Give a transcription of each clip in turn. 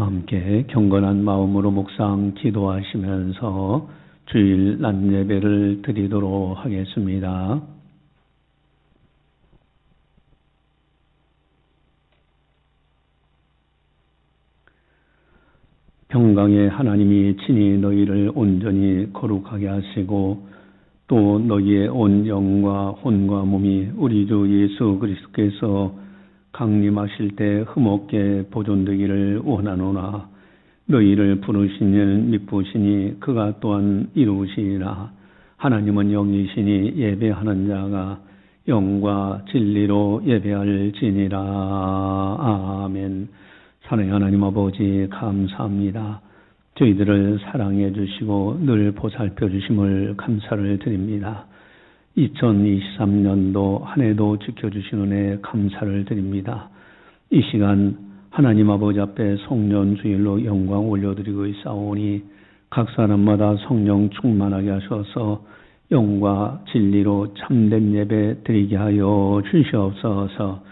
함께 경건한 마음으로 묵상 기도하시면서 주일 낮 예배를 드리도록 하겠습니다. 평강의 하나님이 친히 너희를 온전히 거룩하게 하시고 또 너희의 온 영과 혼과 몸이 우리 주 예수 그리스도께서 강림하실 때 흠없게 보존되기를 원하노라. 너희를 부르신 이는 미쁘시니 그가 또한 이루시리라. 하나님은 영이시니 예배하는 자가 영과 진리로 예배할지니라. 아멘. 사랑의 하나님 아버지 감사합니다. 저희들을 사랑해 주시고 늘 보살펴 주심을 감사를 드립니다. 2023년도 한 해도 지켜주신 은혜 감사를 드립니다. 이 시간 하나님 아버지 앞에 성년주일로 영광 올려드리고 있사오니 각 사람마다 성령 충만하게 하셔서 영과 진리로 참된 예배 드리게 하여 주시옵소서.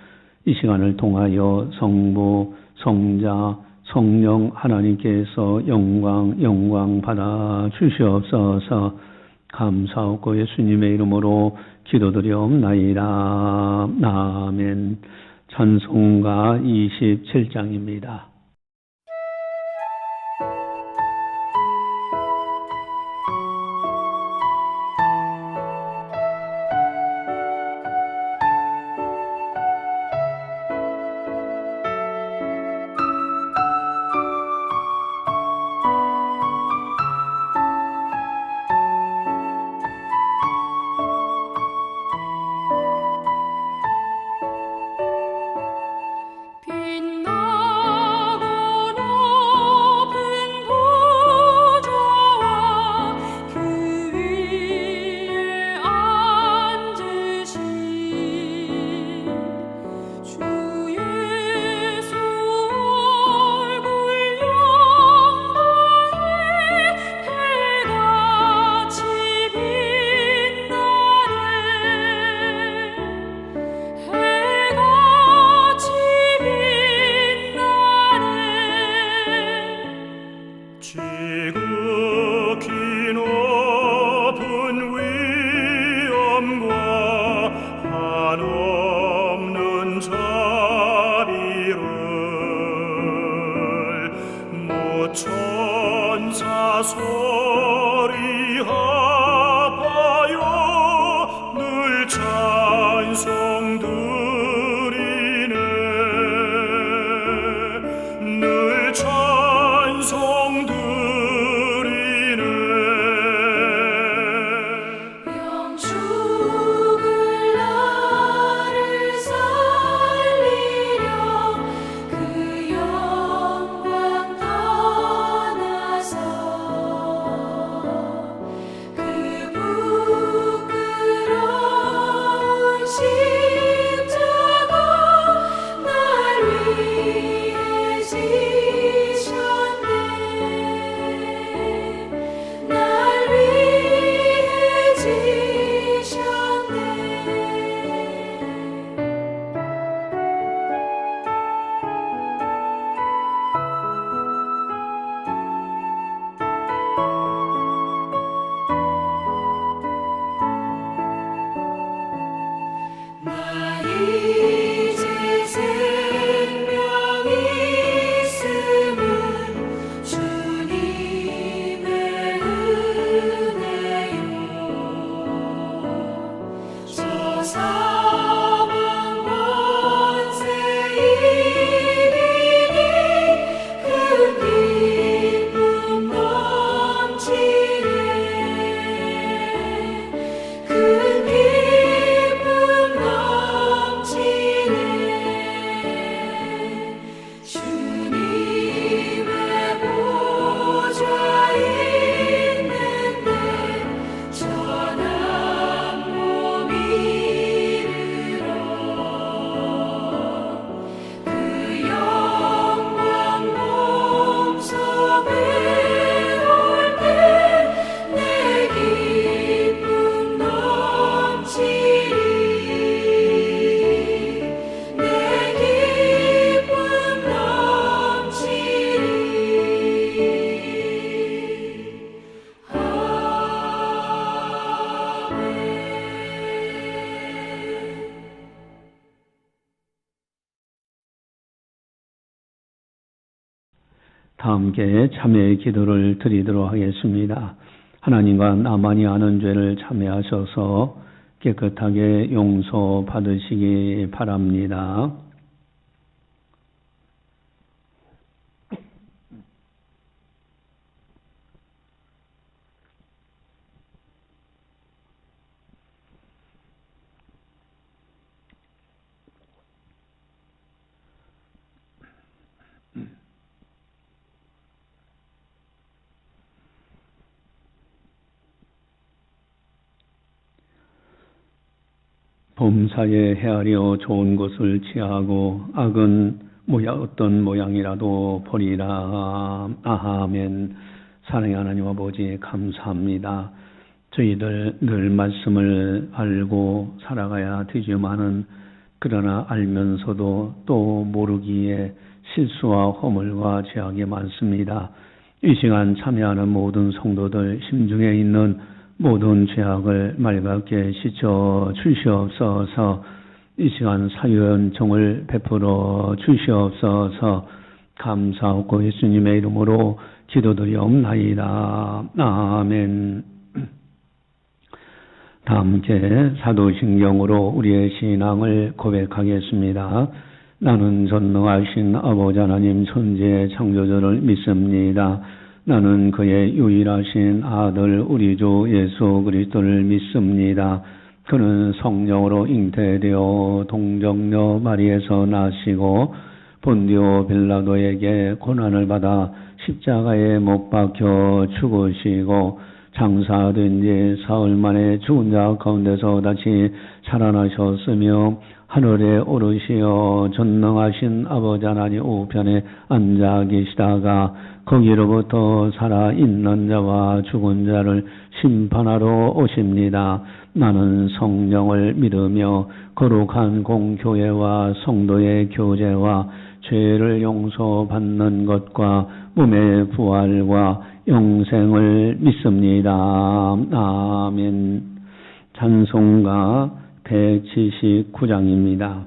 이 시간을 통하여 성부, 성자, 성령 하나님께서 영광 받아 주시옵소서. 감사하고 예수님의 이름으로 기도드리옵나이다. 아멘. 찬송가 27장입니다. 다 함께 참회의 기도를 드리도록 하겠습니다. 하나님과 나만이 아는 죄를 참회하셔서 깨끗하게 용서받으시기 바랍니다. 범사에 헤아려 좋은 것을 취하고 악은 어떤 모양이라도 버리라. 아멘. 사랑의 하나님 아버지 감사합니다. 저희들 늘 말씀을 알고 살아가야 되지만은 그러나 알면서도 또 모르기에 실수와 허물과 죄악이 많습니다. 이 시간 참여하는 모든 성도들 심중에 있는 모든 죄악을 맑게 씻어 주시옵소서. 이 시간 사유연정을 베풀어 주시옵소서. 감사하고 예수님의 이름으로 기도드리옵나이다. 아멘. 다 함께 사도신경으로 우리의 신앙을 고백하겠습니다. 나는 전능하신 아버지 하나님 천지의 창조주를 믿습니다. 나는 그의 유일하신 아들 우리 주 예수 그리스도를 믿습니다. 그는 성령으로 잉태되어 동정녀 마리에서 나시고 본디오 빌라도에게 고난을 받아 십자가에 못 박혀 죽으시고 장사된 지 사흘 만에 죽은 자 가운데서 다시 살아나셨으며 하늘에 오르시어 전능하신 아버지 하나님 우편에 앉아 계시다가 거기로부터 살아있는 자와 죽은 자를 심판하러 오십니다. 나는 성령을 믿으며 거룩한 공교회와 성도의 교제와 죄를 용서받는 것과 몸의 부활과 영생을 믿습니다. 아멘. 찬송가 179장입니다.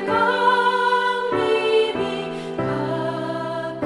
강림이 가까우니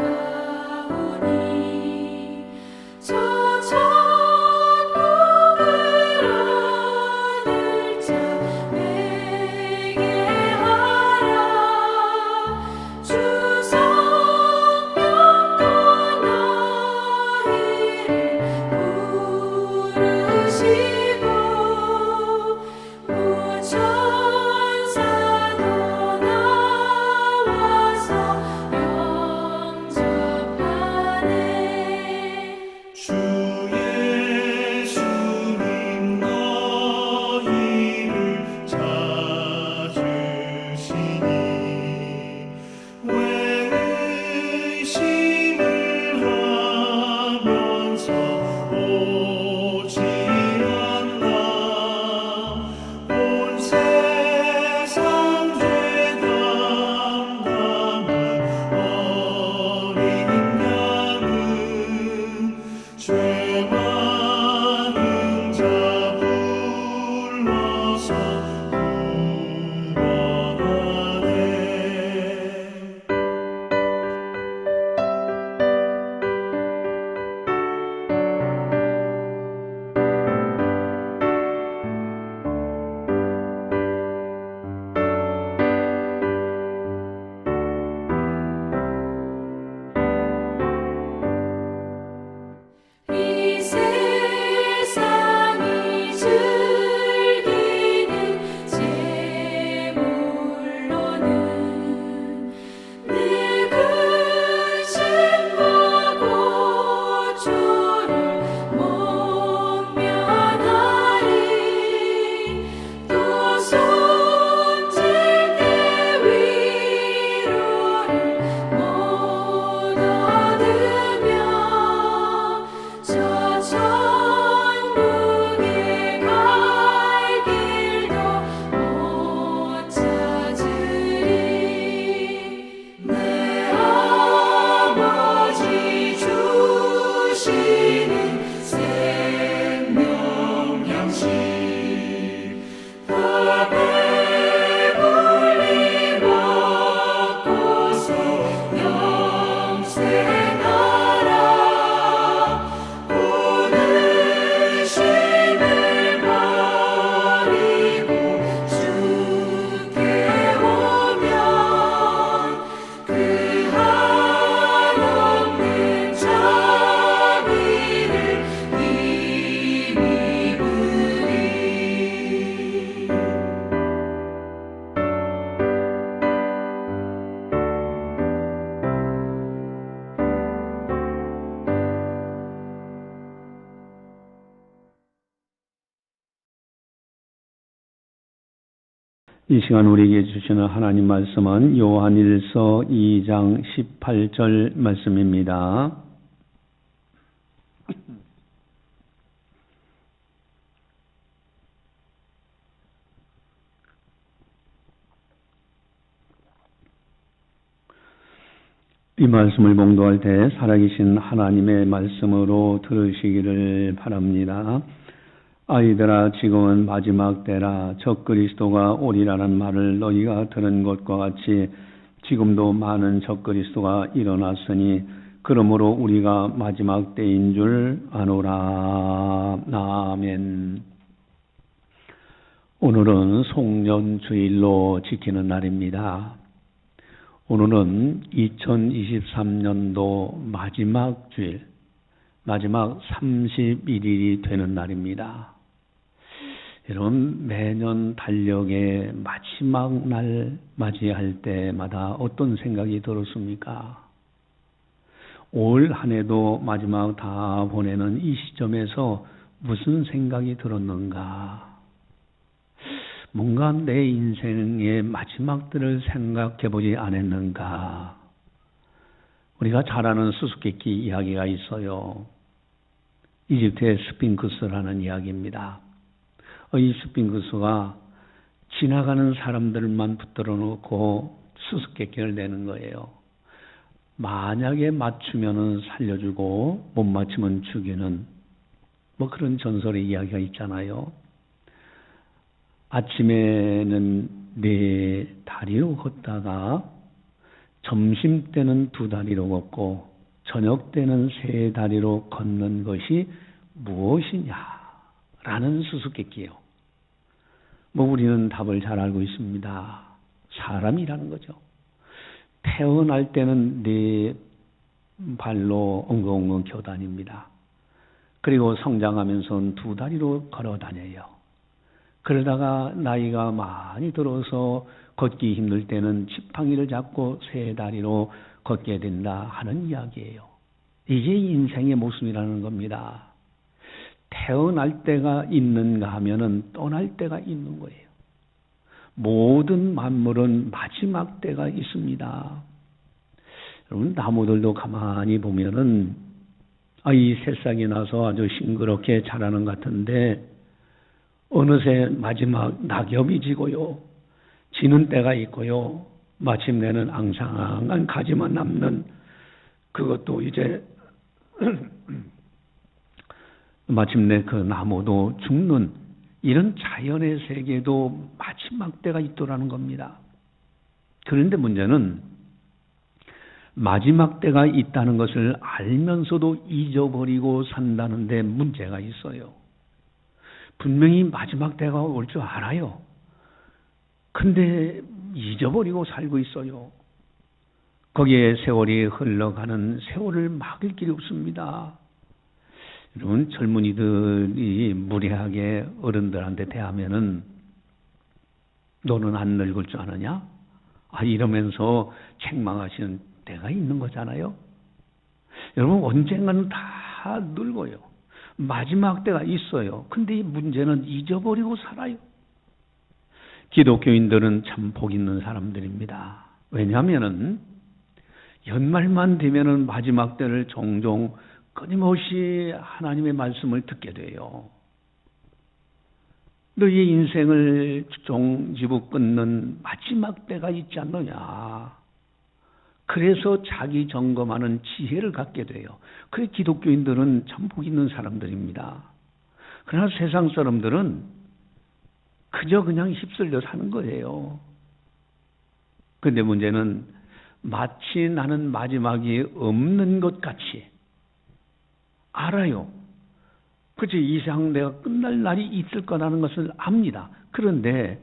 이 시간 우리에게 주시는 하나님 말씀은 요한일서 2장 18절 말씀입니다. 이 말씀을 봉독할 때 살아계신 하나님의 말씀으로 들으시기를 바랍니다. 아이들아, 지금은 마지막 때라. 적그리스도가 오리라는 말을 너희가 들은 것과 같이 지금도 많은 적그리스도가 일어났으니 그러므로 우리가 마지막 때인 줄 아노라. 아멘. 오늘은 송년주일로 지키는 날입니다. 오늘은 2023년도 마지막 주일, 마지막 31일이 되는 날입니다. 여러분, 매년 달력의 마지막 날 맞이할 때마다 어떤 생각이 들었습니까? 올 한 해도 마지막 다 보내는 이 시점에서 무슨 생각이 들었는가? 뭔가 내 인생의 마지막들을 생각해 보지 않았는가? 우리가 잘 아는 수수께끼 이야기가 있어요. 이집트의 스핑크스라는 이야기입니다. 이 스핑크스가 지나가는 사람들만 붙들어 놓고 수수께끼를 내는 거예요. 만약에 맞추면 살려주고 못 맞추면 죽이는 그런 전설의 이야기가 있잖아요. 아침에는 4다리로 걷다가 점심 때는 2다리로 걷고 저녁 때는 3다리로 걷는 것이 무엇이냐라는 수수께끼예요. 우리는 답을 잘 알고 있습니다. 사람이라는 거죠. 태어날 때는 4발로 엉엉엉 겨다닙니다. 그리고 성장하면서는 2다리로 걸어 다녀요. 그러다가 나이가 많이 들어서 걷기 힘들 때는 지팡이를 잡고 3다리로 걷게 된다 하는 이야기예요. 이게 인생의 모습이라는 겁니다. 태어날 때가 있는가 하면은 떠날 때가 있는 거예요. 모든 만물은 마지막 때가 있습니다. 여러분, 나무들도 가만히 보면은 이 새싹이 나서 아주 싱그럽게 자라는 것 같은데 어느새 마지막 낙엽이 지고요. 지는 때가 있고요. 마침내는 앙상한 가지만 남는 그것도 이제 마침내 그 나무도 죽는 이런 자연의 세계도 마지막 때가 있더라는 겁니다. 그런데 문제는 마지막 때가 있다는 것을 알면서도 잊어버리고 산다는 데 문제가 있어요. 분명히 마지막 때가 올 줄 알아요. 근데 잊어버리고 살고 있어요. 거기에 세월이 흘러가는 세월을 막을 길이 없습니다. 여러분, 젊은이들이 무례하게 어른들한테 대하면은 너는 안 늙을 줄 아느냐? 이러면서 책망하시는 때가 있는 거잖아요. 여러분, 언젠가는 다 늙어요. 마지막 때가 있어요. 근데 이 문제는 잊어버리고 살아요. 기독교인들은 참 복 있는 사람들입니다. 왜냐하면은 연말만 되면은 마지막 때를 종종 끊임없이 하나님의 말씀을 듣게 돼요. 너희의 인생을 종지부 끊는 마지막 때가 있지 않느냐. 그래서 자기 점검하는 지혜를 갖게 돼요. 그래 기독교인들은 참 복 있는 사람들입니다. 그러나 세상 사람들은 그저 그냥 휩쓸려 사는 거예요. 그런데 문제는 마치 나는 마지막이 없는 것 같이 알아요. 그치, 이상 내가 끝날 날이 있을 거라는 것을 압니다. 그런데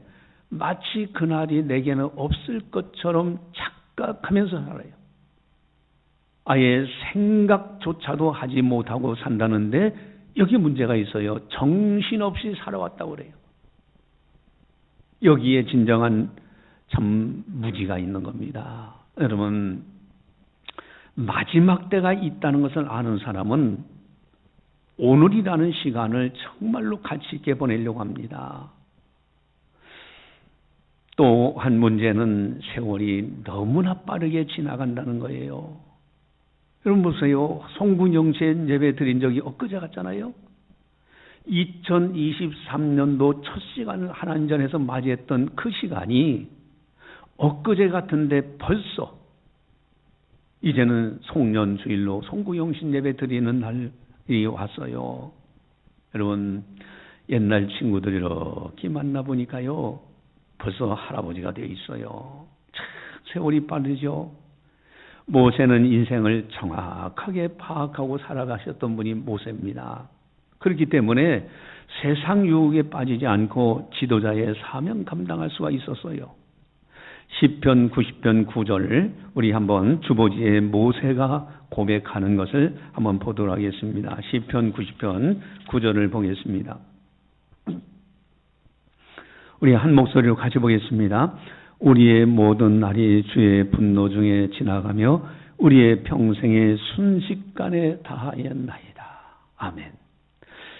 마치 그날이 내게는 없을 것처럼 착각하면서 살아요. 아예 생각조차도 하지 못하고 산다는데 여기 문제가 있어요. 정신없이 살아왔다고 그래요. 여기에 진정한 참 무지가 있는 겁니다. 여러분, 마지막 때가 있다는 것을 아는 사람은 오늘이라는 시간을 정말로 가치 있게 보내려고 합니다. 또 한 문제는 세월이 너무나 빠르게 지나간다는 거예요. 여러분 보세요. 송구영신 예배 드린 적이 엊그제 같잖아요. 2023년도 첫 시간을 하나님 전에서 맞이했던 그 시간이 엊그제 같은데 벌써 이제는 송년주일로 송구영신 예배 드리는 날이 왔어요. 여러분 옛날 친구들 이렇게 만나보니까요. 벌써 할아버지가 되어 있어요. 참 세월이 빠르죠. 모세는 인생을 정확하게 파악하고 살아가셨던 분이 모세입니다. 그렇기 때문에 세상 유혹에 빠지지 않고 지도자의 사명 감당할 수가 있었어요. 시편 90편 9절 우리 한번 주보지에 모세가 고백하는 것을 한번 보도록 하겠습니다. 시편 90편 9절을 보겠습니다. 우리 한 목소리로 같이 보겠습니다. 우리의 모든 날이 주의 분노 중에 지나가며 우리의 평생의 순식간에 다하였나이다. 아멘.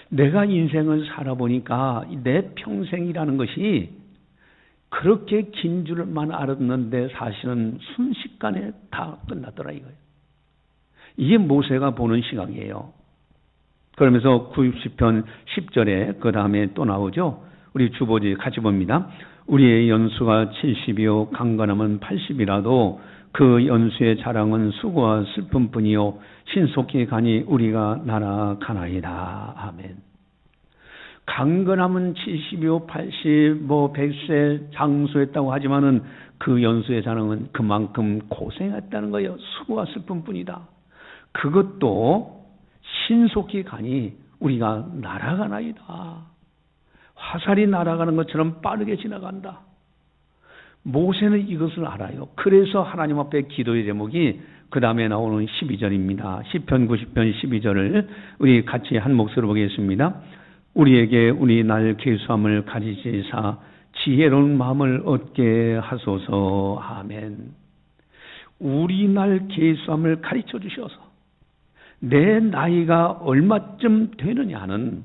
내가 인생을 살아보니까 내 평생이라는 것이 그렇게 긴 줄만 알았는데 사실은 순식간에 다 끝났더라 이거예요. 이게 모세가 보는 시각이에요. 그러면서 90편 10절에 그 다음에 또 나오죠. 우리 주보지 같이 봅니다. 우리의 연수가 70이요 강건함은 80이라도 그 연수의 자랑은 수고와 슬픔뿐이요 신속히 가니 우리가 날아가나이다. 아멘. 강건함은 70이요 80, 100세 장수했다고 하지만은 그 연수의 자랑은 그만큼 고생했다는 거예요. 수고와 슬픔뿐이다. 그것도 신속히 가니 우리가 날아가나이다. 화살이 날아가는 것처럼 빠르게 지나간다. 모세는 이것을 알아요. 그래서 하나님 앞에 기도의 제목이 그 다음에 나오는 12절입니다. 시편 90편 12절을 우리 같이 한 목소리로 보겠습니다. 우리에게 우리 날 계수함을 가지시사 지혜로운 마음을 얻게 하소서. 아멘. 우리 날 계수함을 가르쳐 주셔서 내 나이가 얼마쯤 되느냐는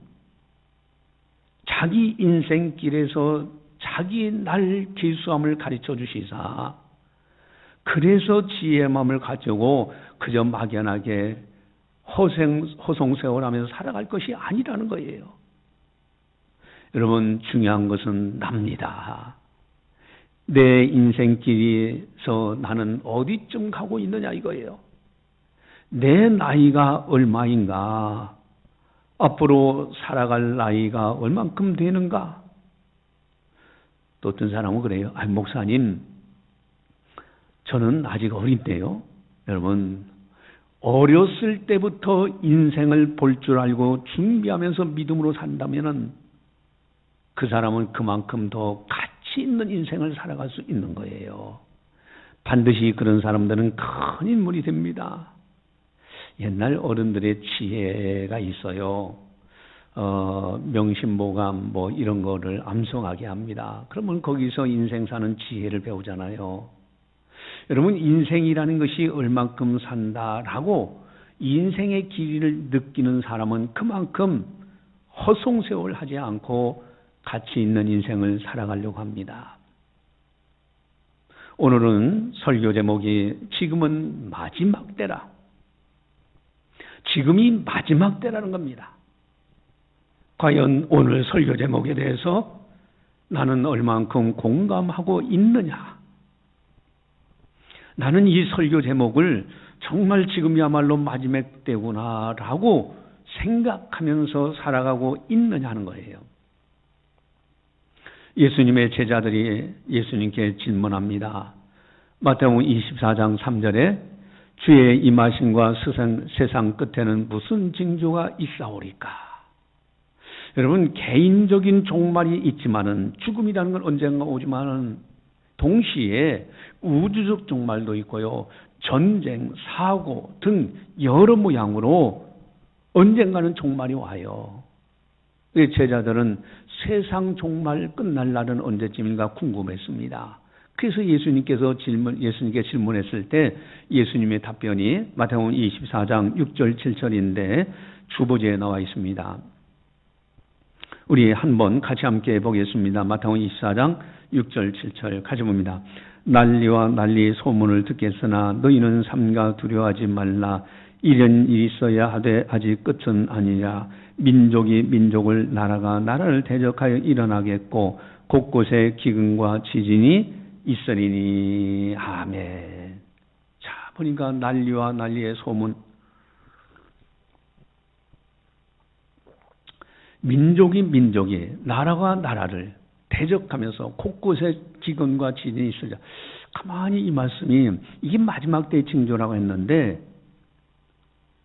자기 인생길에서 자기 날 계수함을 가르쳐 주시사 그래서 지혜의 마음을 가지고 그저 막연하게 허송세월하면서 살아갈 것이 아니라는 거예요. 여러분 중요한 것은 납니다. 내 인생길에서 나는 어디쯤 가고 있느냐 이거예요. 내 나이가 얼마인가? 앞으로 살아갈 나이가 얼만큼 되는가? 또 어떤 사람은 그래요. 목사님, 저는 아직 어린데요. 여러분, 어렸을 때부터 인생을 볼 줄 알고 준비하면서 믿음으로 산다면은 그 사람은 그만큼 더 가치 있는 인생을 살아갈 수 있는 거예요. 반드시 그런 사람들은 큰 인물이 됩니다. 옛날 어른들의 지혜가 있어요. 명심보감 이런 거를 암송하게 합니다. 그러면 거기서 인생 사는 지혜를 배우잖아요. 여러분 인생이라는 것이 얼만큼 산다라고 인생의 길이를 느끼는 사람은 그만큼 허송세월 하지 않고 가치 있는 인생을 살아가려고 합니다. 오늘은 설교 제목이 지금은 마지막 때라. 지금이 마지막 때라는 겁니다. 과연 오늘 설교 제목에 대해서 나는 얼만큼 공감하고 있느냐? 나는 이 설교 제목을 정말 지금이야말로 마지막 때구나라고 생각하면서 살아가고 있느냐 하는 거예요. 예수님의 제자들이 예수님께 질문합니다. 마태복음 24장 3절에 주의 임하심과 세상 끝에는 무슨 징조가 있사오리까? 여러분 개인적인 종말이 있지만은 죽음이라는 건 언젠가 오지만은 동시에 우주적 종말도 있고요. 전쟁, 사고 등 여러 모양으로 언젠가는 종말이 와요. 제자들은 세상 종말 끝날 날은 언제쯤인가 궁금했습니다. 그래서 예수님께 질문했을 때 예수님의 답변이 마태복음 24장 6절 7절인데 주보지에 나와 있습니다. 우리 한번 같이 함께 보겠습니다. 마태복음 24장 6절 7절 같이 봅니다. 난리와 난리의 소문을 듣겠으나 너희는 삼가 두려워하지 말라. 이런 일이 있어야 하되 아직 끝은 아니냐. 민족이 민족을 나라가 나라를 대적하여 일어나겠고 곳곳에 기근과 지진이 있으리니. 아멘. 자, 보니까 난리와 난리의 소문. 민족이 나라가 나라를 대적하면서 곳곳에 기근과 지진이 있으자. 가만히 이 말씀이 이게 마지막 때의 징조라고 했는데,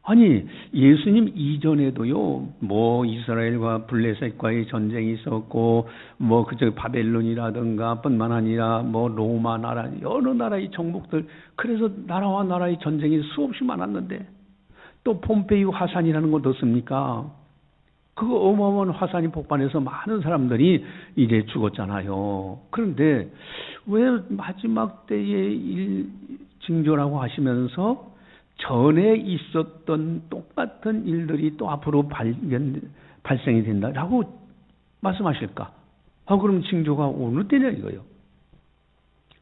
아니 예수님 이전에도요 뭐 이스라엘과 블레셋과의 전쟁이 있었고 뭐 그쪽 바벨론이라든가 뿐만 아니라 뭐 로마 나라 여러 나라의 정복들, 그래서 나라와 나라의 전쟁이 수없이 많았는데, 또 폼페이 화산이라는 거 듣습니까? 그 어마어마한 화산이 폭발해서 많은 사람들이 이제 죽었잖아요. 그런데 왜 마지막 때의 징조라고 하시면서 전에 있었던 똑같은 일들이 또 앞으로 발생이 된다라고 말씀하실까? 그럼 징조가 어느 때냐 이거요.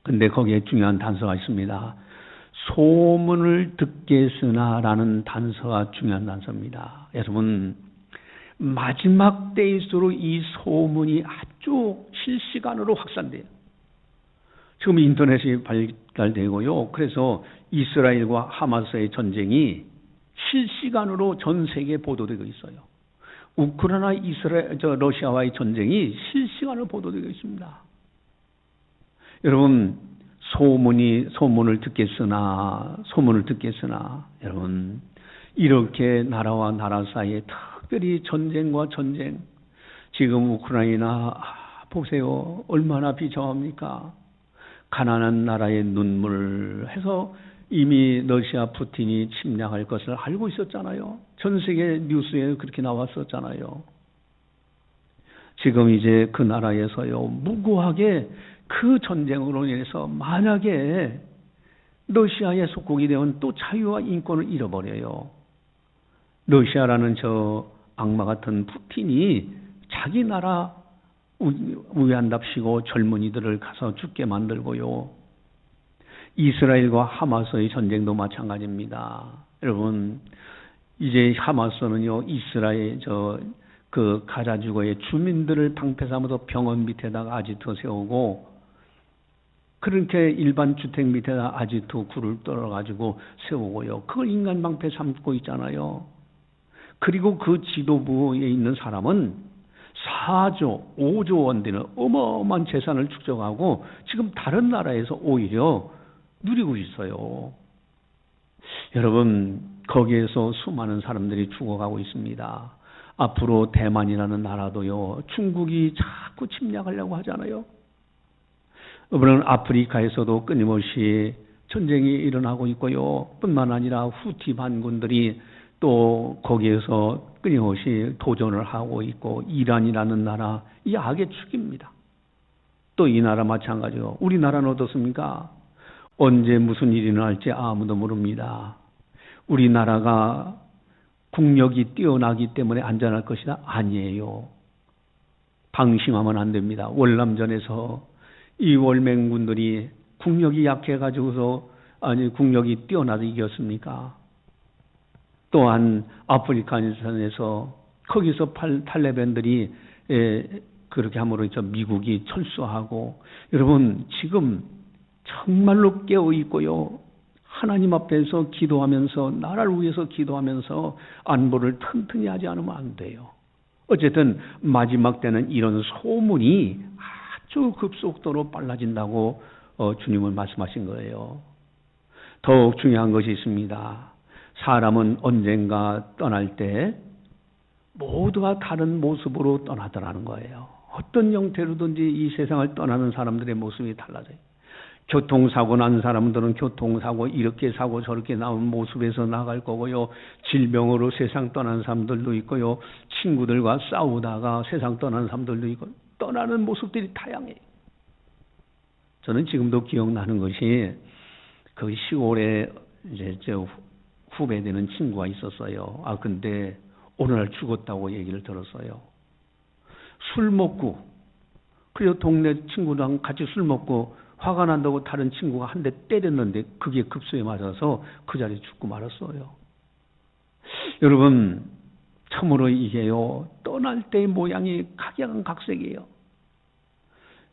근데 거기에 중요한 단서가 있습니다. 소문을 듣겠으나라는 단서가 중요한 단서입니다. 여러분, 마지막 때일수록 이 소문이 아주 실시간으로 확산돼요. 지금 인터넷이 발달되고요. 그래서 이스라엘과 하마스의 전쟁이 실시간으로 전 세계에 보도되고 있어요. 우크라이나 러시아와의 전쟁이 실시간으로 보도되고 있습니다. 여러분, 소문을 듣겠으나 여러분, 이렇게 나라와 나라 사이에 특별히 전쟁과 전쟁, 지금 우크라이나 보세요. 얼마나 비참합니까? 가난한 나라의 눈물 해서 이미 러시아 푸틴이 침략할 것을 알고 있었잖아요. 전 세계 뉴스에 그렇게 나왔었잖아요. 지금 이제 그 나라에서요 무고하게 그 전쟁으로 인해서 만약에 러시아의 속국이 되면 또 자유와 인권을 잃어버려요. 러시아라는 저 악마 같은 푸틴이 자기 나라 우회한답시고 젊은이들을 가서 죽게 만들고요. 이스라엘과 하마스의 전쟁도 마찬가지입니다. 여러분, 이제 하마스는요 이스라엘 그 가자지구의 주민들을 방패삼아서 병원 밑에다가 아지트 세우고, 그렇게 일반 주택 밑에다 아지트 굴을 떨어가지고 세우고요. 그걸 인간 방패 삼고 있잖아요. 그리고 그 지도부에 있는 사람은 4조, 5조 원 되는 어마어마한 재산을 축적하고 지금 다른 나라에서 오히려 누리고 있어요. 여러분, 거기에서 수많은 사람들이 죽어가고 있습니다. 앞으로 대만이라는 나라도요, 중국이 자꾸 침략하려고 하잖아요. 이번에는 아프리카에서도 끊임없이 전쟁이 일어나고 있고요. 뿐만 아니라 후티 반군들이 또 거기에서 끊임없이 도전을 하고 있고, 이란이라는 나라, 이 악의 축입니다. 또 이 나라 마찬가지요. 우리나라는 어떻습니까? 언제 무슨 일이 일어날지 아무도 모릅니다. 우리나라가 국력이 뛰어나기 때문에 안전할 것이다? 아니에요. 방심하면 안 됩니다. 월남전에서 이 월맹군들이 국력이 약해가지고서, 국력이 뛰어나서 이겼습니까? 또한 아프리카니스탄에서 거기서 탈레반들이 그렇게 함으로써 미국이 철수하고, 여러분 지금 정말로 깨어 있고요. 하나님 앞에서 기도하면서, 나라를 위해서 기도하면서 안보를 튼튼히 하지 않으면 안 돼요. 어쨌든 마지막 때는 이런 소문이 아주 급속도로 빨라진다고 주님은 말씀하신 거예요. 더욱 중요한 것이 있습니다. 사람은 언젠가 떠날 때 모두가 다른 모습으로 떠나더라는 거예요. 어떤 형태로든지 이 세상을 떠나는 사람들의 모습이 달라져요. 교통사고 난 사람들은 교통사고 이렇게 사고 저렇게 나온 모습에서 나갈 거고요. 질병으로 세상 떠나는 사람들도 있고요. 친구들과 싸우다가 세상 떠나는 사람들도 있고, 떠나는 모습들이 다양해요. 저는 지금도 기억나는 것이, 그 시골에 이제 저 후배 되는 친구가 있었어요. 근데 오늘날 죽었다고 얘기를 들었어요. 술 먹고, 그리고 동네 친구랑 같이 술 먹고 화가 난다고 다른 친구가 한 대 때렸는데 그게 급소에 맞아서 그 자리에 죽고 말았어요. 여러분, 참으로 이게요, 떠날 때의 모양이 각양각색이에요.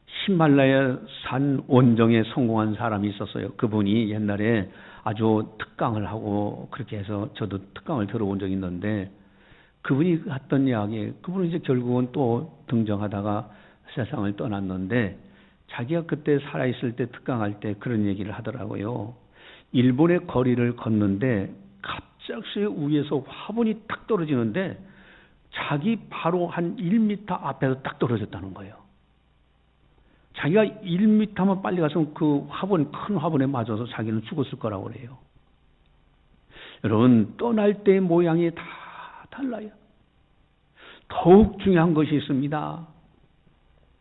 히말라야 산 원정에 성공한 사람이 있었어요. 그분이 옛날에 아주 특강을 하고 그렇게 해서 저도 특강을 들어본 적이 있는데, 그분이 했던 이야기, 그분은 이제 결국은 또 등정하다가 세상을 떠났는데, 자기가 그때 살아있을 때 특강할 때 그런 얘기를 하더라고요. 일본의 거리를 걷는데 갑자기 위에서 화분이 딱 떨어지는데 자기 바로 한 1m 앞에서 딱 떨어졌다는 거예요. 자기가 1m만 빨리 가서 그 화분, 큰 화분에 맞아서 자기는 죽었을 거라고 그래요. 여러분, 떠날 때의 모양이 다 달라요. 더욱 중요한 것이 있습니다.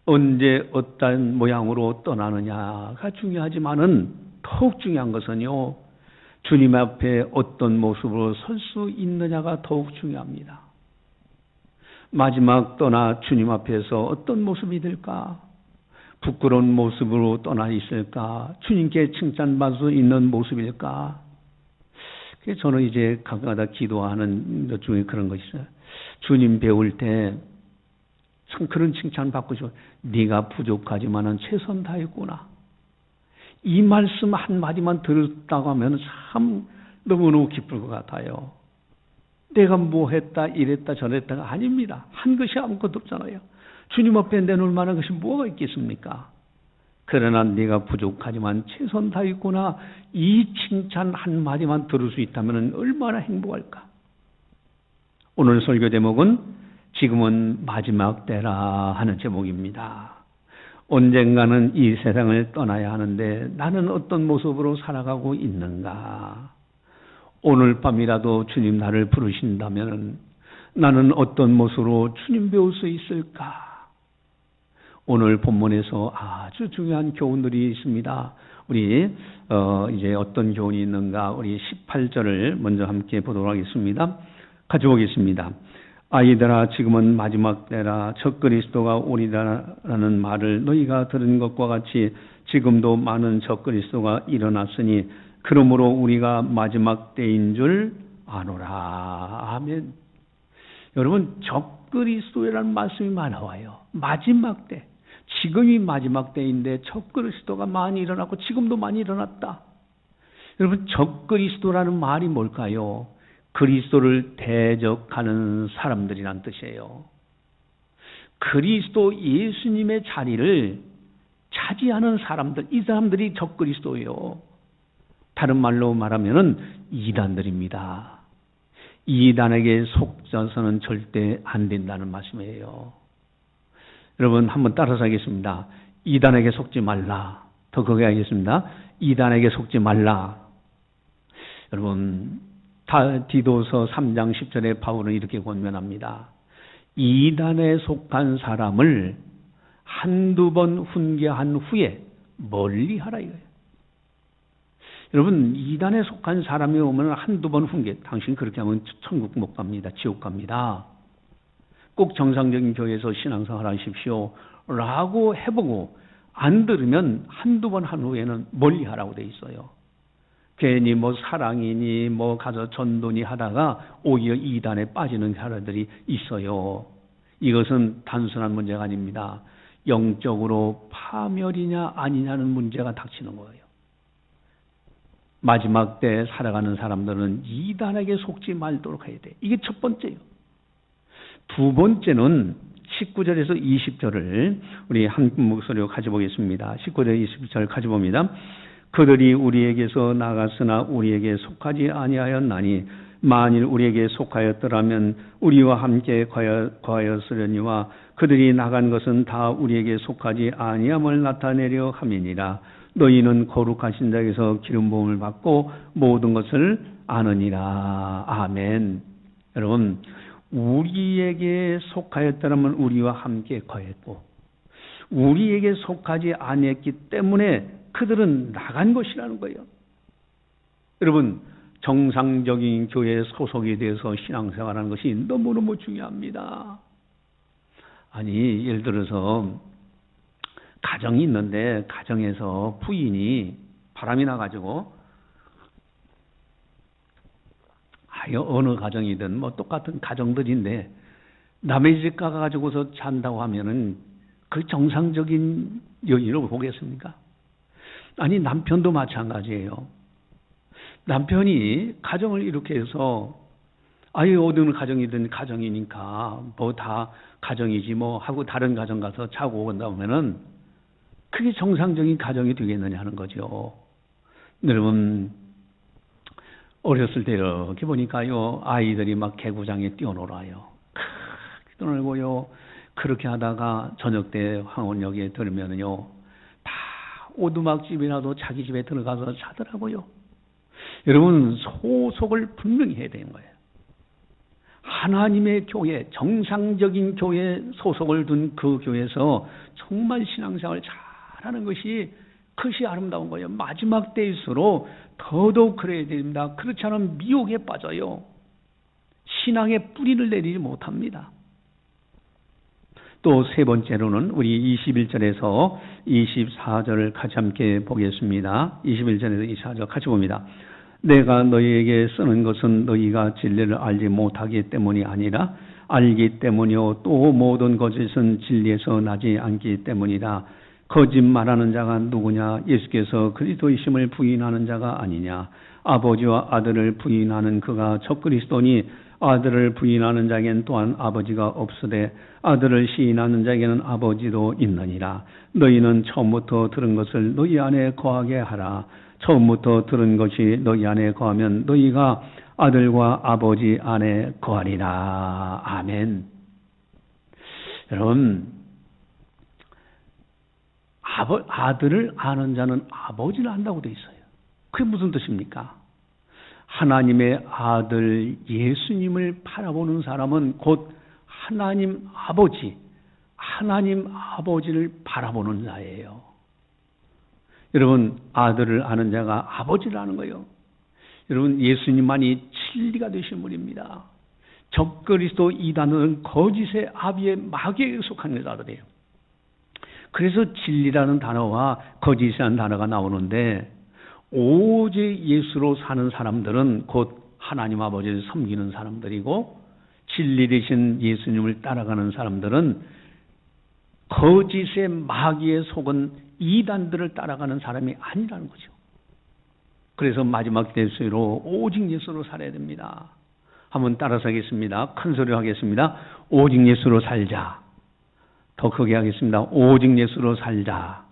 언제 어떤 모양으로 떠나느냐가 중요하지만은 더욱 중요한 것은요, 주님 앞에 어떤 모습으로 설 수 있느냐가 더욱 중요합니다. 마지막 떠나 주님 앞에서 어떤 모습이 될까? 부끄러운 모습으로 떠나 있을까? 주님께 칭찬받을 수 있는 모습일까? 그래서 저는 이제 가끔가다 기도하는 것 중에 그런 것이 있어요. 주님 배울 때 참 그런 칭찬 받고 싶어요. 네가 부족하지만은 최선 다했구나. 이 말씀 한마디만 들었다고 하면 참 너무너무 기쁠 것 같아요. 내가 뭐 했다, 이랬다, 저랬다가 아닙니다. 한 것이 아무것도 없잖아요. 주님 앞에 내놓을 만한 것이 뭐가 있겠습니까? 그러나 네가 부족하지만 최선 다했구나. 이 칭찬 한마디만 들을 수 있다면 얼마나 행복할까? 오늘 설교 제목은 지금은 마지막 때라 하는 제목입니다. 언젠가는 이 세상을 떠나야 하는데 나는 어떤 모습으로 살아가고 있는가? 오늘 밤이라도 주님 나를 부르신다면 나는 어떤 모습으로 주님 배울 수 있을까? 오늘 본문에서 아주 중요한 교훈들이 있습니다. 우리 이제 어떤 교훈이 있는가? 우리 18절을 먼저 함께 보도록 하겠습니다. 가져오겠습니다. 아이들아, 지금은 마지막 때라. 적그리스도가 오리라라는 말을 너희가 들은 것과 같이 지금도 많은 적그리스도가 일어났으니 그러므로 우리가 마지막 때인 줄 아노라. 아멘. 여러분, 적그리스도라는 말씀이 나와요. 마지막 때. 지금이 마지막 때인데 적그리스도가 많이 일어났고 지금도 많이 일어났다. 여러분, 적그리스도라는 말이 뭘까요? 그리스도를 대적하는 사람들이란 뜻이에요. 그리스도 예수님의 자리를 차지하는 사람들, 이 사람들이 적그리스도예요. 다른 말로 말하면은 이단들입니다. 이단에게 속져서는 절대 안 된다는 말씀이에요. 여러분, 한번 따라서 하겠습니다. 이단에게 속지 말라. 더 거기 하겠습니다. 이단에게 속지 말라. 여러분, 디도서 3장 10절에 바울은 이렇게 권면합니다. 이단에 속한 사람을 한두 번 훈계한 후에 멀리하라 이거예요. 여러분, 이단에 속한 사람이 오면 한두 번 훈계, 당신 그렇게 하면 천국 못 갑니다. 지옥 갑니다. 꼭 정상적인 교회에서 신앙생활 하십시오 라고 해보고 안 들으면 한두 번 한 후에는 멀리하라고 돼 있어요. 괜히 뭐 사랑이니 뭐 가서 전도니 하다가 오히려 이단에 빠지는 사람들이 있어요. 이것은 단순한 문제가 아닙니다. 영적으로 파멸이냐 아니냐는 문제가 닥치는 거예요. 마지막 때 살아가는 사람들은 이단에게 속지 말도록 해야 돼. 이게 첫 번째예요. 두 번째는 19절에서 20절을 우리 한 목소리로 가져보겠습니다. 19절 20절 가져봅니다. 그들이 우리에게서 나갔으나 우리에게 속하지 아니하였나니 만일 우리에게 속하였더라면 우리와 함께 거하였으려니와 그들이 나간 것은 다 우리에게 속하지 아니함을 나타내려 함이니라. 너희는 거룩하신 자에게서 기름 부음을 받고 모든 것을 아느니라. 아멘. 여러분, 우리에게 속하였더라면 우리와 함께 거했고 우리에게 속하지 아니했기 때문에 그들은 나간 것이라는 거예요. 여러분, 정상적인 교회에 소속이 돼서 신앙생활하는 것이 너무너무 중요합니다. 아니, 예를 들어서 가정이 있는데 가정에서 부인이 바람이 나가지고 어느 가정이든 뭐 똑같은 가정들인데 남의 집 가가지고서 잔다고 하면은 그 정상적인 여인으로 보겠습니까? 아니, 남편도 마찬가지예요. 남편이 가정을 이렇게 해서 어느 가정이든 가정이니까 뭐 다 가정이지 뭐 하고 다른 가정 가서 자고 온다 하면은 그게 정상적인 가정이 되겠느냐 하는 거죠. 여러분, 어렸을 때 이렇게 보니까요, 아이들이 막 개구장에 뛰어놀아요. 뛰어놀고요. 그렇게 하다가 저녁 때 황혼역에 들으면요, 다 오두막집이라도 자기 집에 들어가서 자더라고요. 여러분, 소속을 분명히 해야 되는 거예요. 하나님의 교회, 정상적인 교회에 소속을 둔 그 교회에서 정말 신앙생활을 잘하는 것이 그것이 아름다운 거예요. 마지막 때일수록 더더욱 그래야 됩니다. 그렇지 않으면 미혹에 빠져요. 신앙의 뿌리를 내리지 못합니다. 또 세 번째로는 우리 21절에서 24절을 같이 함께 보겠습니다. 21절에서 24절 같이 봅니다. 내가 너희에게 쓰는 것은 너희가 진리를 알지 못하기 때문이 아니라 알기 때문이요 또 모든 거짓은 진리에서 나지 않기 때문이다. 거짓말하는 자가 누구냐? 예수께서 그리스도이심을 부인하는 자가 아니냐? 아버지와 아들을 부인하는 그가 적그리스도니 아들을 부인하는 자에게는 또한 아버지가 없으되 아들을 시인하는 자에게는 아버지도 있느니라. 너희는 처음부터 들은 것을 너희 안에 거하게 하라. 처음부터 들은 것이 너희 안에 거하면 너희가 아들과 아버지 안에 거하리라. 아멘. 여러분, 아들을 아는 자는 아버지를 안다고 되어 있어요. 그게 무슨 뜻입니까? 하나님의 아들 예수님을 바라보는 사람은 곧 하나님 아버지를 바라보는 자예요. 여러분, 아들을 아는 자가 아버지를 아는 거예요. 여러분, 예수님만이 진리가 되신 분입니다. 적그리스도 이단은 거짓의 아비의 마귀에 속한 자들이에요. 그래서 진리라는 단어와 거짓이라는 단어가 나오는데 오직 예수로 사는 사람들은 곧 하나님 아버지를 섬기는 사람들이고 진리 되신 예수님을 따라가는 사람들은 거짓의 마귀에 속은 이단들을 따라가는 사람이 아니라는 거죠. 그래서 마지막 때수로 오직 예수로 살아야 됩니다. 한번 따라서 하겠습니다. 큰 소리로 하겠습니다. 오직 예수로 살자. 더 크게 하겠습니다. 오직 예수로 살자.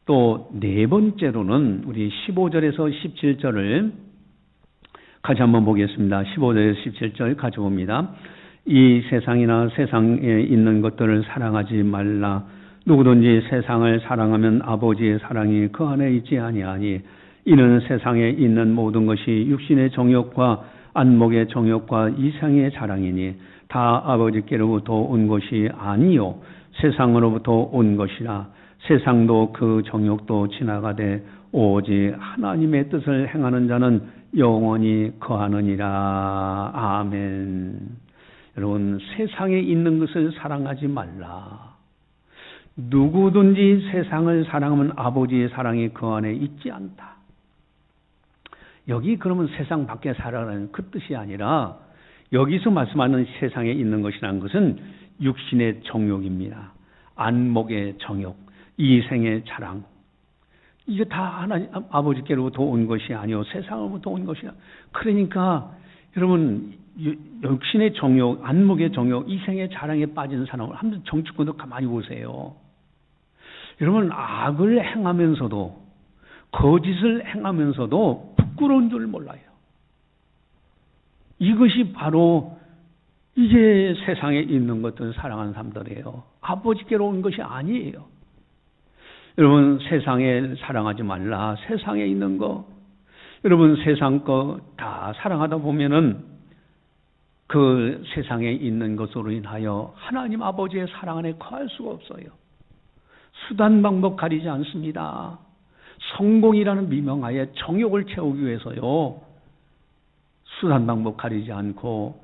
또 네 번째로는 우리 15절에서 17절을 같이 한번 보겠습니다. 15절에서 17절 같이 봅니다. 이 세상이나 세상에 있는 것들을 사랑하지 말라. 누구든지 세상을 사랑하면 아버지의 사랑이 그 안에 있지 아니하니 이는 세상에 있는 모든 것이 육신의 정욕과 안목의 정욕과 이생의 자랑이니 다 아버지께로부터 온 것이 아니요 세상으로부터 온 것이라. 세상도 그 정욕도 지나가되 오직 하나님의 뜻을 행하는 자는 영원히 거하느니라. 아멘. 여러분, 세상에 있는 것을 사랑하지 말라. 누구든지 세상을 사랑하면 아버지의 사랑이 그 안에 있지 않다. 여기 그러면 세상 밖에 살아가는 그 뜻이 아니라 여기서 말씀하는 세상에 있는 것이라는 것은 육신의 정욕입니다. 안목의 정욕, 이생의 자랑. 이게 다 하나님 아버지께로부터 온 것이 아니요 세상으로부터 온 것이야. 그러니까 여러분, 육신의 정욕, 안목의 정욕, 이생의 자랑에 빠지는 사람을 한번 정치권도 가만히 보세요. 여러분, 악을 행하면서도 거짓을 행하면서도 부끄러운 줄 몰라요. 이것이 바로 이게 세상에 있는 것들을 사랑하는 사람들이에요. 아버지께로 온 것이 아니에요. 여러분, 세상에 사랑하지 말라. 세상에 있는 거, 여러분 세상 거 다 사랑하다 보면은 그 세상에 있는 것으로 인하여 하나님 아버지의 사랑 안에 거할 수가 없어요. 수단 방법 가리지 않습니다. 성공이라는 미명하에 정욕을 채우기 위해서요. 수단 방법 가리지 않고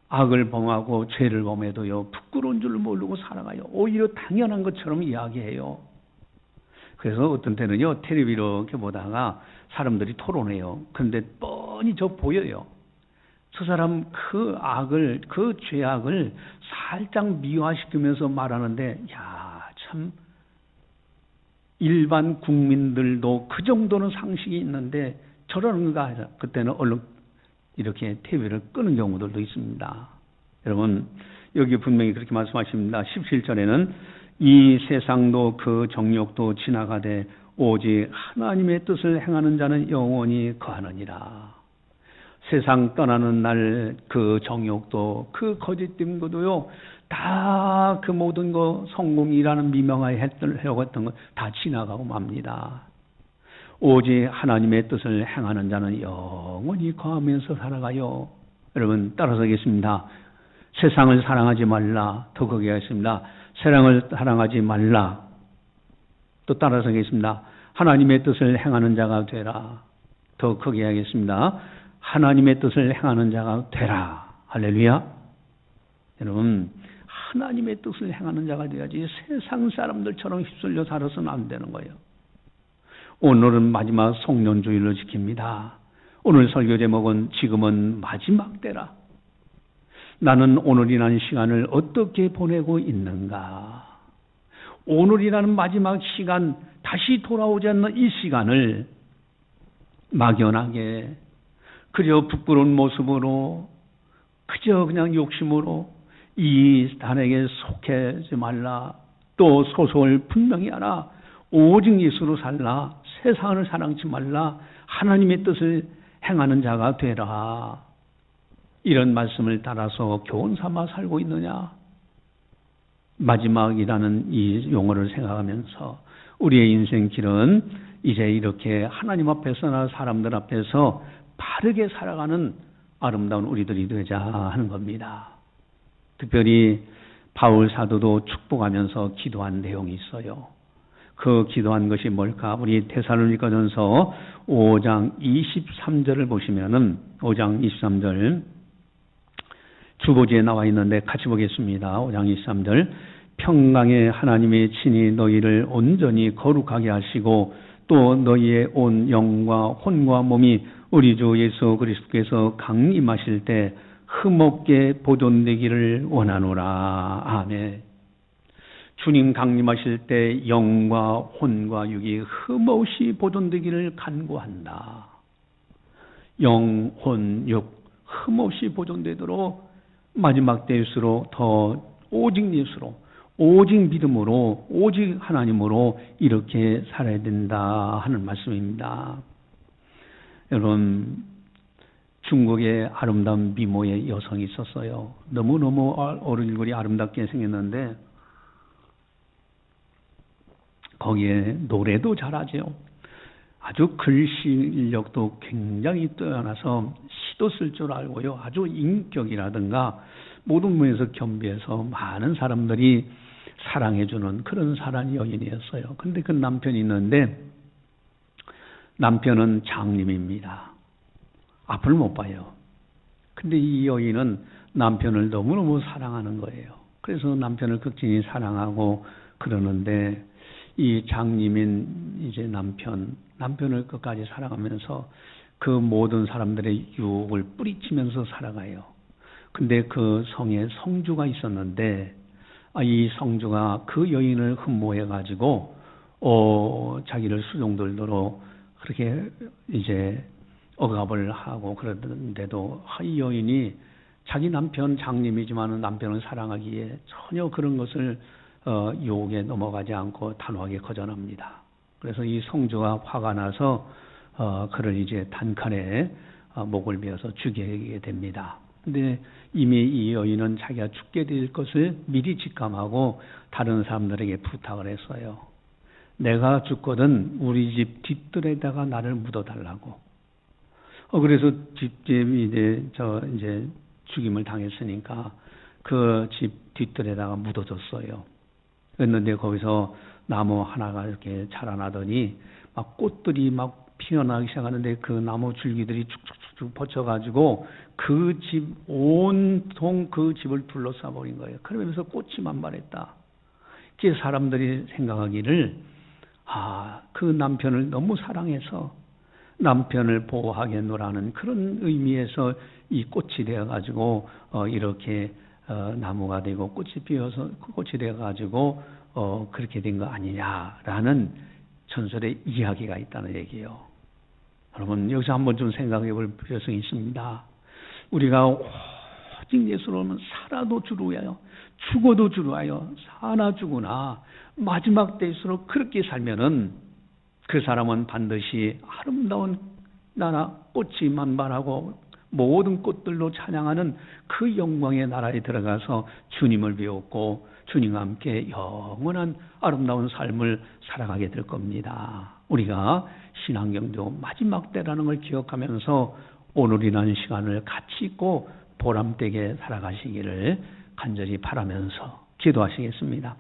악을 범하고 죄를 범해도요, 부끄러운 줄 모르고 살아가요. 오히려 당연한 것처럼 이야기해요. 그래서 어떤 때는요, 텔레비로 이렇게 보다가 사람들이 토론해요. 그런데 뻔히 보여요. 저 사람 그 악을, 그 죄악을 살짝 미화시키면서 말하는데, 야, 참, 일반 국민들도 그 정도는 상식이 있는데 저러는가 해서 그때는 얼른 이렇게 TV를 끄는 경우들도 있습니다. 여러분, 여기 분명히 그렇게 말씀하십니다. 17절에는 이 세상도 그 정욕도 지나가되 오직 하나님의 뜻을 행하는 자는 영원히 거하느니라. 세상 떠나는 날 그 정욕도 그 거짓된 것도요, 다 그 모든 거 성공이라는 미명하에 하려고 했던 거 다 지나가고 맙니다. 오직 하나님의 뜻을 행하는 자는 영원히 거하면서 살아가요. 여러분 따라서겠습니다. 세상을 사랑하지 말라. 더 거기 하겠습니다. 세상을 사랑하지 말라. 또 따라서겠습니다. 하나님의 뜻을 행하는 자가 되라. 더 크게 하겠습니다. 하나님의 뜻을 행하는 자가 되라. 할렐루야. 여러분, 하나님의 뜻을 행하는 자가 되어야지 세상 사람들처럼 휩쓸려 살아서는 안 되는 거예요. 오늘은 마지막 송년주일을 지킵니다. 오늘 설교 제목은 지금은 마지막 때라. 나는 오늘이라는 시간을 어떻게 보내고 있는가? 오늘이라는 마지막 시간, 다시 돌아오지 않는 이 시간을 막연하게 그저 부끄러운 모습으로, 그저 그냥 욕심으로 이 단에게 속하지 말라. 또 소설 분명히 하라. 오직 예수로 살라. 세상을 사랑치 말라. 하나님의 뜻을 행하는 자가 되라. 이런 말씀을 따라서 교훈 삼아 살고 있느냐? 마지막이라는 이 용어를 생각하면서 우리의 인생 길은 이제 이렇게 하나님 앞에서나 사람들 앞에서 바르게 살아가는 아름다운 우리들이 되자 하는 겁니다. 특별히 바울 사도도 축복하면서 기도한 내용이 있어요. 그 기도한 것이 뭘까? 우리 데살로니가전서 5장 23절을 보시면은 5장 23절 주보지에 나와 있는데 같이 보겠습니다. 5장 23절 평강의 하나님이 친히 너희를 온전히 거룩하게 하시고 또 너희의 온 영과 혼과 몸이 우리 주 예수 그리스도께서 강림하실 때 흠없게 보존되기를 원하노라. 아멘. 주님 강림하실 때 영과 혼과 육이 흠없이 보존되기를 간구한다. 영, 혼, 육 흠없이 보존되도록 마지막 때일수록 더 오직 예수로, 오직 믿음으로, 오직 하나님으로 이렇게 살아야 된다 하는 말씀입니다. 여러분, 중국에 아름다운 미모의 여성이 있었어요. 너무너무 얼굴이 아름답게 생겼는데 거기에 노래도 잘하죠. 아주 글 실력도 굉장히 뛰어나서 시도 쓸 줄 알고요. 아주 인격이라든가 모든 면에서 겸비해서 많은 사람들이 사랑해주는 그런 사랑 여인이었어요. 근데 그 남편이 있는데 남편은 장님입니다. 앞을 못 봐요. 근데 이 여인은 남편을 너무너무 사랑하는 거예요. 그래서 남편을 극진히 사랑하고 그러는데 이 장님인 이제 남편을 끝까지 사랑하면서 그 모든 사람들의 유혹을 뿌리치면서 살아가요. 근데 그 성에 성주가 있었는데 이 성주가 그 여인을 흠모해가지고 자기를 수종들도록 그렇게 이제 억압을 하고 그러는데도 이 여인이 자기 남편 장님이지만 남편을 사랑하기에 전혀 그런 것을 유혹에 넘어가지 않고 단호하게 거절합니다. 그래서 이 성주가 화가 나서 그를 이제 단칼에 목을 베어서 죽이게 됩니다. 근데 이미 이 여인은 자기가 죽게 될 것을 미리 직감하고 다른 사람들에게 부탁을 했어요. 내가 죽거든 우리 집 뒷뜰에다가 나를 묻어달라고. 그래서 집집이 이제 죽임을 당했으니까 그 집 뒷뜰에다가 묻어줬어요. 그랬는데 거기서 나무 하나가 이렇게 자라나더니 막 꽃들이 막 피어나기 시작하는데 그 나무 줄기들이 쭉쭉쭉 뻗쳐가지고 그 집, 온통 그 집을 둘러싸 버린 거예요. 그러면서 꽃이 만발했다. 그래서 사람들이 생각하기를, 그 남편을 너무 사랑해서 남편을 보호하겠노라는 그런 의미에서 이 꽃이 되어가지고, 이렇게, 나무가 되고 꽃이 피어서 꽃이 되어가지고, 그렇게 된 거 아니냐라는 전설의 이야기가 있다는 얘기예요. 여러분, 여기서 한번 좀 생각해 볼 필요성이 있습니다. 우리가 오직 예수로는 살아도 주로 위하여, 죽어도 주로 위하여, 사나 죽으나 마지막 때일수록 그렇게 살면은 그 사람은 반드시 아름다운 나라, 꽃이 만발하고 모든 꽃들로 찬양하는 그 영광의 나라에 들어가서 주님을 배웠고 주님과 함께 영원한 아름다운 삶을 살아가게 될 겁니다. 우리가 신앙경도 마지막 때라는 걸 기억하면서 오늘이라는 시간을 가치 있고 보람되게 살아가시기를 간절히 바라면서 기도하시겠습니다.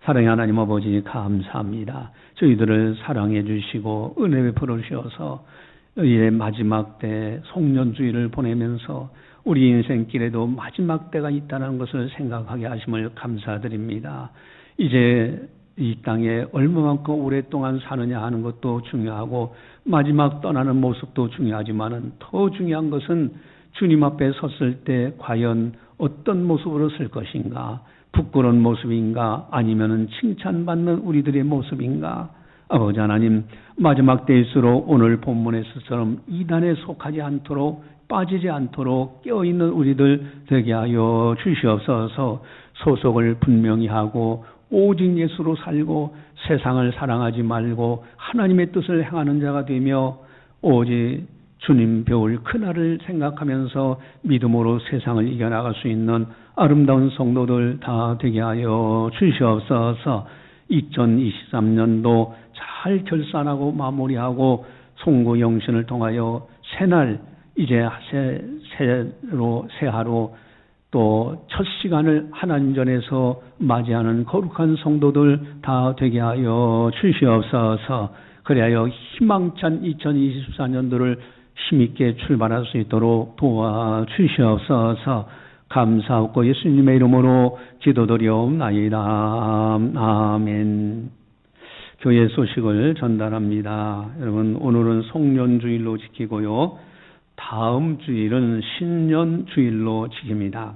사랑의 하나님 아버지 감사합니다. 저희들을 사랑해 주시고 은혜 베풀어 주셔서 의 마지막 때 송년주의를 보내면서 우리 인생길에도 마지막 때가 있다는 것을 생각하게 하심을 감사드립니다. 이제 이 땅에 얼마만큼 오랫동안 사느냐 하는 것도 중요하고 마지막 떠나는 모습도 중요하지만 더 중요한 것은 주님 앞에 섰을 때 과연 어떤 모습으로 설 것인가? 부끄러운 모습인가? 아니면은 칭찬받는 우리들의 모습인가? 아버지 하나님, 마지막 때일수록 오늘 본문에서처럼 이단에 속하지 않도록 빠지지 않도록 깨어있는 우리들 되게 하여 주시옵소서. 소속을 분명히 하고 오직 예수로 살고 세상을 사랑하지 말고 하나님의 뜻을 행하는 자가 되며 오직 주님 배울 그날을 생각하면서 믿음으로 세상을 이겨나갈 수 있는 아름다운 성도들 다 되게 하여 주시옵소서. 2023년도 잘 결산하고 마무리하고 송구 영신을 통하여 새날 이제 새하루 또 첫 시간을 하나님 전에서 맞이하는 거룩한 성도들 다 되게 하여 주시옵소서. 그리하여 희망찬 2024년도를 힘있게 출발할 수 있도록 도와주시옵소서. 감사하고 예수님의 이름으로 기도드리옵나이다. 아멘. 교회 소식을 전달합니다. 여러분, 오늘은 송년주일로 지키고요. 다음 주일은 신년주일로 지킵니다.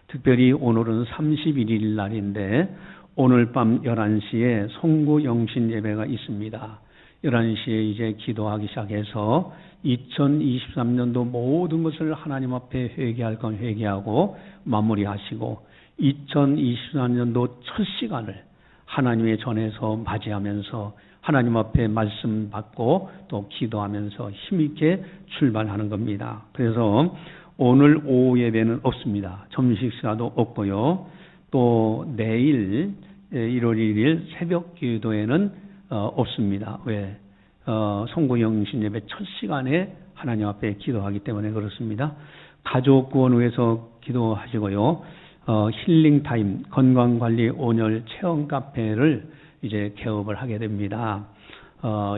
특별히 오늘은 31일 날인데 오늘 밤 11시에 송구 영신 예배가 있습니다. 11시에 이제 기도하기 시작해서 2023년도 모든 것을 하나님 앞에 회개할 건 회개하고 마무리하시고 2024년도 첫 시간을 하나님의 전에서 맞이하면서 하나님 앞에 말씀 받고 또 기도하면서 힘있게 출발하는 겁니다. 그래서 오늘 오후 예배는 없습니다. 점심 시간도 없고요. 또 내일 1월 1일 새벽 기도에는 없습니다. 왜? 송구영신 예배 첫 시간에 하나님 앞에 기도하기 때문에 그렇습니다. 가족 구원을 위해서 기도하시고요. 힐링타임, 건강관리 온열 체험 카페를 이제 개업을 하게 됩니다.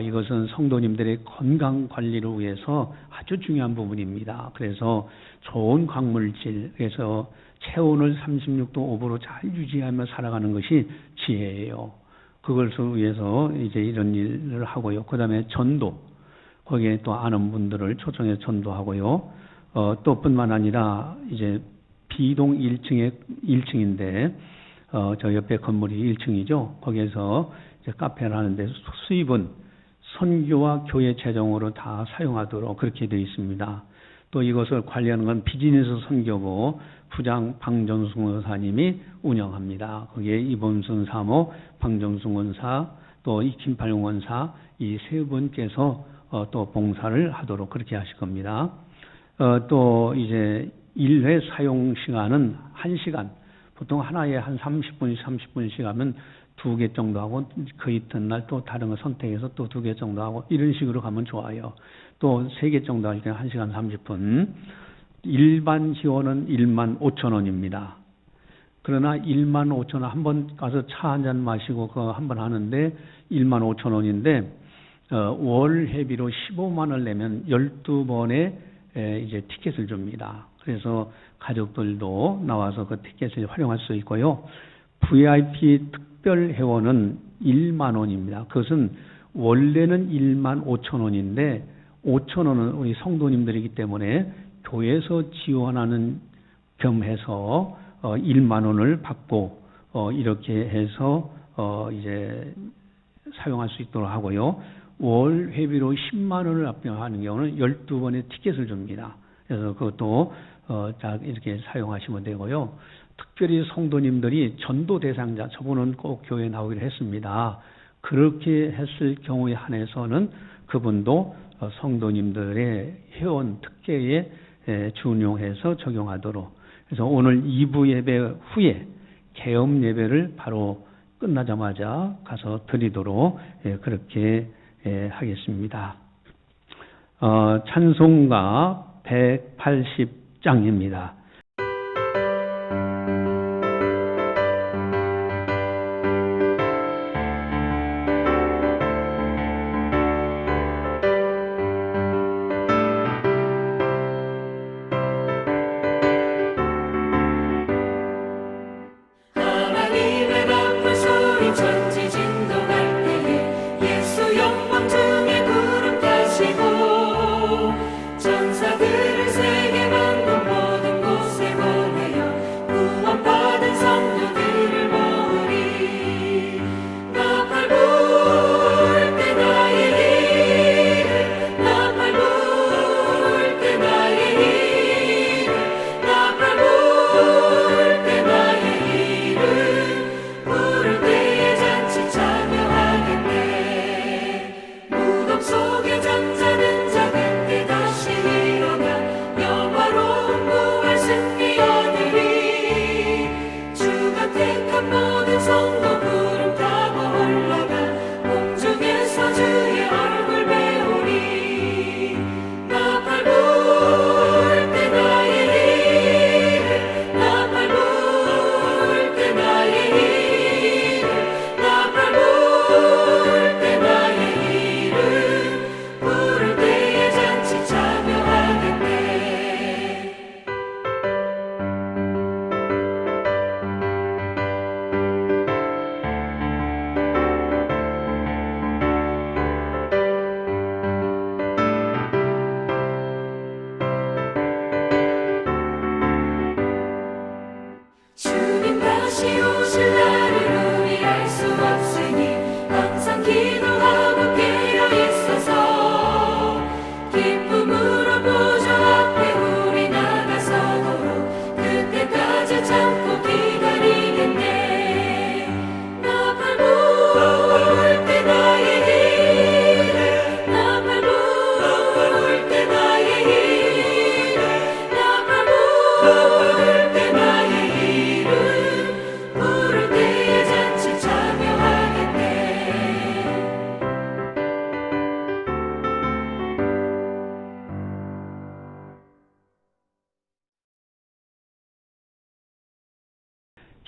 이것은 성도님들의 건강관리를 위해서 아주 중요한 부분입니다. 그래서 좋은 광물질, 그래서 체온을 36도 5도로 잘 유지하며 살아가는 것이 지혜예요. 그것을 위해서 이제 이런 일을 하고요. 그 다음에 전도, 거기에 또 아는 분들을 초청해서 전도하고요. 또 뿐만 아니라 이제 B동 1층인데, 저 옆에 건물이 1층이죠. 거기에서 이제 카페를 하는데 수입은 선교와 교회 재정으로 다 사용하도록 그렇게 되어 있습니다. 또 이것을 관리하는 건 비즈니스 선교부 부장 방정숙 원사님이 운영합니다. 거기에 이범순 사모, 방정숙 원사, 또 이김팔용 원사 이 세 분께서 또 봉사를 하도록 그렇게 하실 겁니다. 또 이제 1회 사용 시간은 1시간, 보통 하나에 한 30분씩 하면 2개 정도 하고 그 이튿날 또 다른 거 선택해서 또 2개 정도 하고 이런 식으로 가면 좋아요. 또 3개 정도 할 때 1시간 30분. 일반 지원은 15,000원입니다. 그러나 15,000원 한번 가서 차 한 잔 마시고 그거 한번 하는데 15,000원인데 월 회비로 15만 원을 내면 12번의 이제 티켓을 줍니다. 그래서 가족들도 나와서 그 티켓을 활용할 수 있고요. VIP 특별 회원은 1만 원입니다. 그것은 원래는 1만 5천 원인데 5천 원은 우리 성도님들이기 때문에 교회에서 지원하는 겸해서 1만 원을 받고 이렇게 해서 이제 사용할 수 있도록 하고요. 월 회비로 10만 원을 합병하는 경우는 12번의 티켓을 줍니다. 그래서 그것도 이렇게 사용하시면 되고요. 특별히 성도님들이 전도 대상자, 저분은 꼭 교회에 나오기로 했습니다. 그렇게 했을 경우에 한해서는 그분도 성도님들의 회원 특례에 준용해서 적용하도록. 그래서 오늘 2부 예배 후에 개업 예배를 바로 끝나자마자 가서 드리도록 그렇게 하겠습니다. 찬송가 180장입니다.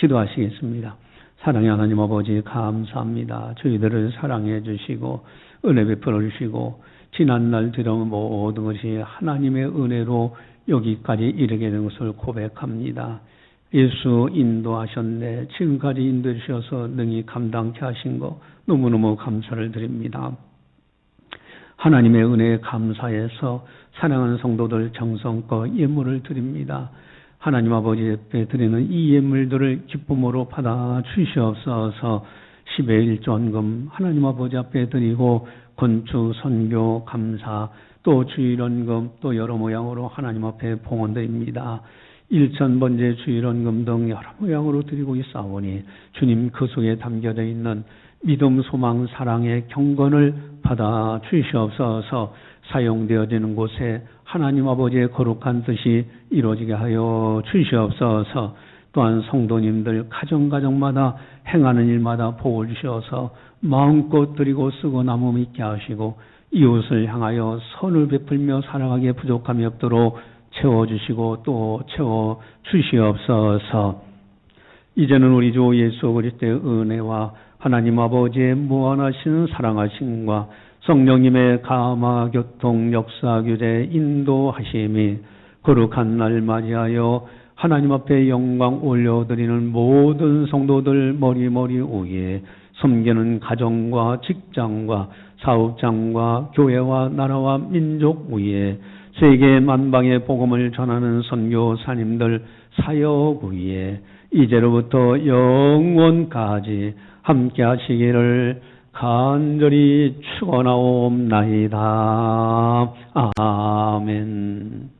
기도하시겠습니다. 사랑의 하나님 아버지 감사합니다. 저희들을 사랑해 주시고 은혜 베풀어 주시고 지난날 들어온 모든 것이 하나님의 은혜로 여기까지 이르게 된 것을 고백합니다. 예수 인도하셨네. 지금까지 인도해 주셔서 능히 감당케 하신 것 너무너무 감사를 드립니다. 하나님의 은혜에 감사해서 사랑하는 성도들 정성껏 예물을 드립니다. 하나님 아버지 앞에 드리는 이 예물들을 기쁨으로 받아 주시옵소서. 10의 1전금 하나님 아버지 앞에 드리고 건축, 선교, 감사, 또 주일원금, 또 여러 모양으로 하나님 앞에 봉헌드립니다. 1,000번째 주일원금 등 여러 모양으로 드리고 있사오니 주님 그 속에 담겨져 있는 믿음, 소망, 사랑의 경건을 받아 주시옵소서. 사용되어지는 곳에 하나님 아버지의 거룩한 뜻이 이루어지게 하여 주시옵소서. 또한 성도님들 가정마다 행하는 일마다 복을 주셔서 마음껏 드리고 쓰고 나눔 있게 하시고 이웃을 향하여 선을 베풀며 살아가기에 부족함이 없도록 채워주시고 또 채워주시옵소서. 이제는 우리 주 예수 그리스도의 은혜와 하나님 아버지의 무한하신 사랑하심과 성령님의 감화 교통 역사 규제 인도하심이 거룩한 날 맞이하여 하나님 앞에 영광 올려드리는 모든 성도들 머리머리 위에 섬기는 가정과 직장과 사업장과 교회와 나라와 민족 위에 세계 만방의 복음을 전하는 선교사님들 사역 위에 이제로부터 영원까지 함께 하시기를 간절히 축원하옵나이다. 아멘.